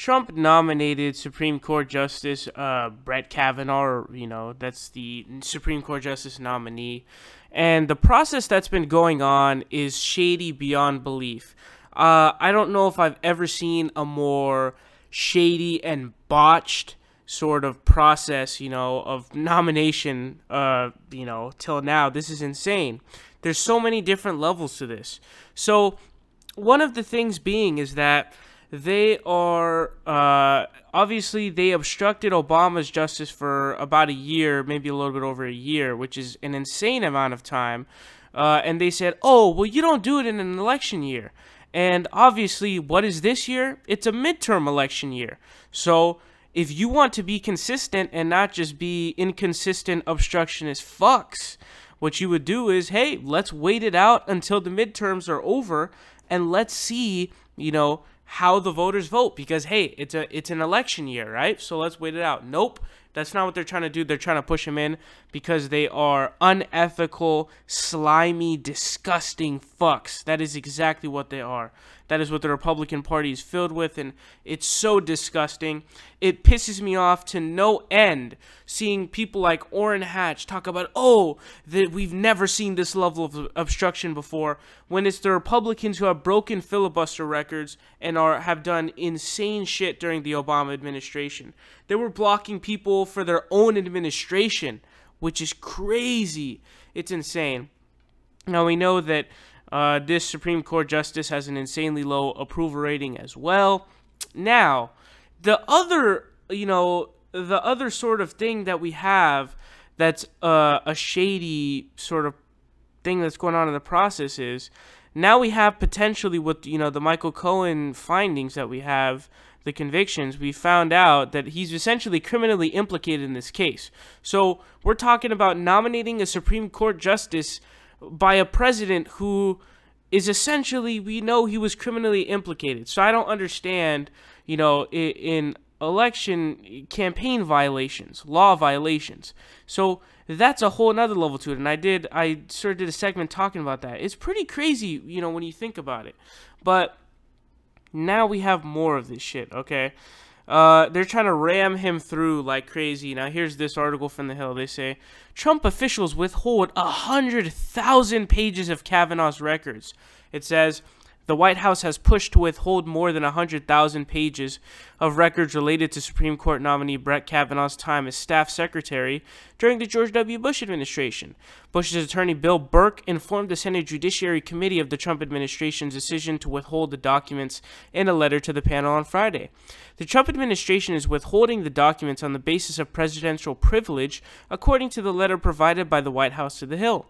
Trump nominated Supreme Court Justice Brett Kavanaugh, or, that's the Supreme Court Justice nominee. And the process that's been going on is shady beyond belief. I don't know if I've ever seen a more shady and botched sort of process, of nomination, till now. This is insane. There's so many different levels to this. So one of the things being is that they are, obviously they obstructed Obama's justice for about a year, maybe a little bit over a year, which is an insane amount of time. And they said, oh, well, you don't do it in an election year. And obviously, what is this year? It's a midterm election year. So if you want to be consistent and not just be inconsistent obstructionist fucks, what you would do is, hey, let's wait it out until the midterms are over and let's see, how the voters vote, because, hey, it's an election year, right? So let's wait it out. Nope, that's not what they're trying to do. They're trying to push him in because they are unethical, slimy, disgusting fucks. That is exactly what they are. That is what the Republican Party is filled with, and it's so disgusting. It pisses me off to no end seeing people like Orrin Hatch talk about, that we've never seen this level of obstruction before, when it's the Republicans who have broken filibuster records and have done insane shit during the Obama administration. They were blocking people for their own administration, which is crazy. It's insane. Now, we know that this Supreme Court justice has an insanely low approval rating as well. Now, the other sort of thing that we have that's a shady sort of thing that's going on in the process is, now we have potentially with, the Michael Cohen findings that we have, the convictions, we found out that he's essentially criminally implicated in this case. So we're talking about nominating a Supreme Court justice by a president who is essentially, we know he was criminally implicated. So I don't understand, in election campaign violations, law violations. So that's a whole nother level to it. And I sort of did a segment talking about that. It's pretty crazy, when you think about it. But now we have more of this shit, okay? They're trying to ram him through like crazy. Now, here's this article from The Hill. They say, Trump officials withhold 100,000 pages of Kavanaugh's records. It says, the White House has pushed to withhold more than 100,000 pages of records related to Supreme Court nominee Brett Kavanaugh's time as staff secretary during the George W. Bush administration. Bush's attorney Bill Burke informed the Senate Judiciary Committee of the Trump administration's decision to withhold the documents in a letter to the panel on Friday. The Trump administration is withholding the documents on the basis of presidential privilege, according to the letter provided by the White House to The Hill.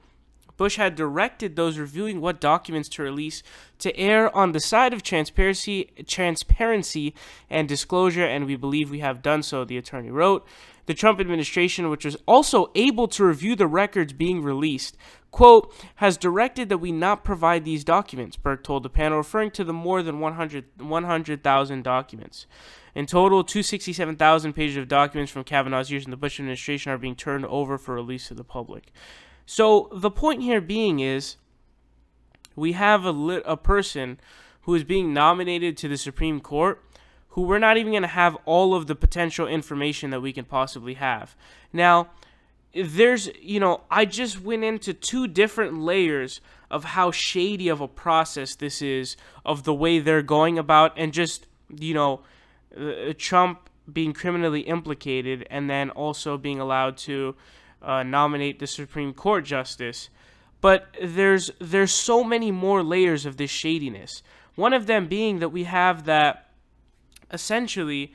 Bush had directed those reviewing what documents to release to err on the side of transparency and disclosure, and we believe we have done so, the attorney wrote. The Trump administration, which was also able to review the records being released, quote, has directed that we not provide these documents, Burke told the panel, referring to the more than 100,000 documents. In total, 267,000 pages of documents from Kavanaugh's years in the Bush administration are being turned over for release to the public. So the point here being is, we have a person who is being nominated to the Supreme Court who we're not even going to have all of the potential information that we can possibly have. Now, there's, I just went into two different layers of how shady of a process this is, of the way they're going about, and just, Trump being criminally implicated and then also being allowed to nominate the Supreme Court justice. But there's so many more layers of this shadiness. One of them being that we have that essentially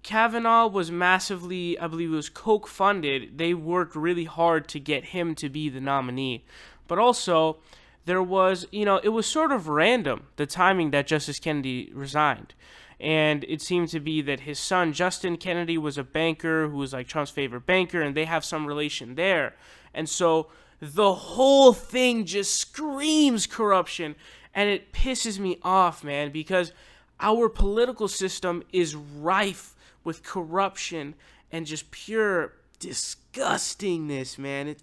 Kavanaugh was massively, I believe it was Koch funded. They worked really hard to get him to be the nominee. But also there was, it was sort of random, the timing that Justice Kennedy resigned. And it seemed to be that his son, Justin Kennedy, was a banker who was like Trump's favorite banker, and they have some relation there. And so the whole thing just screams corruption, and it pisses me off, man, because our political system is rife with corruption and just pure disgustingness, man.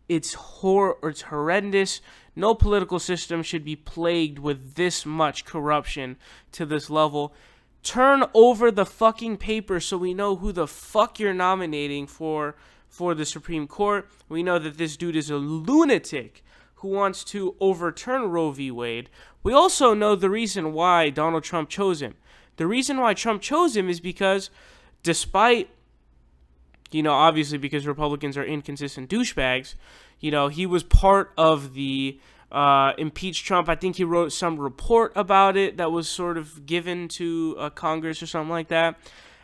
It's horrendous. No political system should be plagued with this much corruption to this level. turn over the fucking paper so we know who the fuck you're nominating for the Supreme Court. We know that this dude is a lunatic who wants to overturn Roe v. Wade. We also know the reason why Donald Trump chose him. The reason why Trump chose him is because despite, obviously because Republicans are inconsistent douchebags, he was part of the impeach Trump. I think he wrote some report about it that was sort of given to Congress or something like that.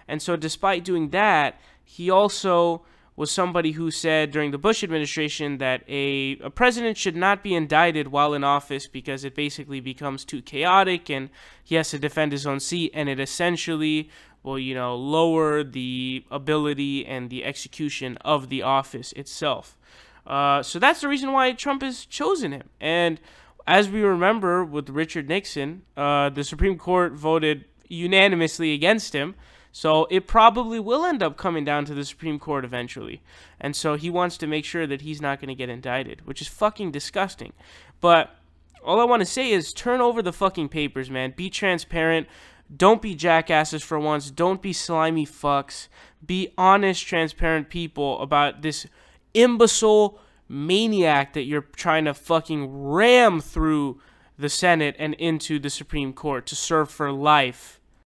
And so despite doing that, he also was somebody who said during the Bush administration that a president should not be indicted while in office because it basically becomes too chaotic and he has to defend his own seat, and it essentially will, lower the ability and the execution of the office itself. So that's the reason why Trump has chosen him. And as we remember with Richard Nixon, the Supreme Court voted unanimously against him. So it probably will end up coming down to the Supreme Court eventually. And so he wants to make sure that he's not going to get indicted, which is fucking disgusting. But all I want to say is turn over the fucking papers, man. Be transparent. Don't be jackasses for once. Don't be slimy fucks. Be honest, transparent people about this imbecile maniac that you're trying to fucking ram through the Senate and into the Supreme Court to serve for life.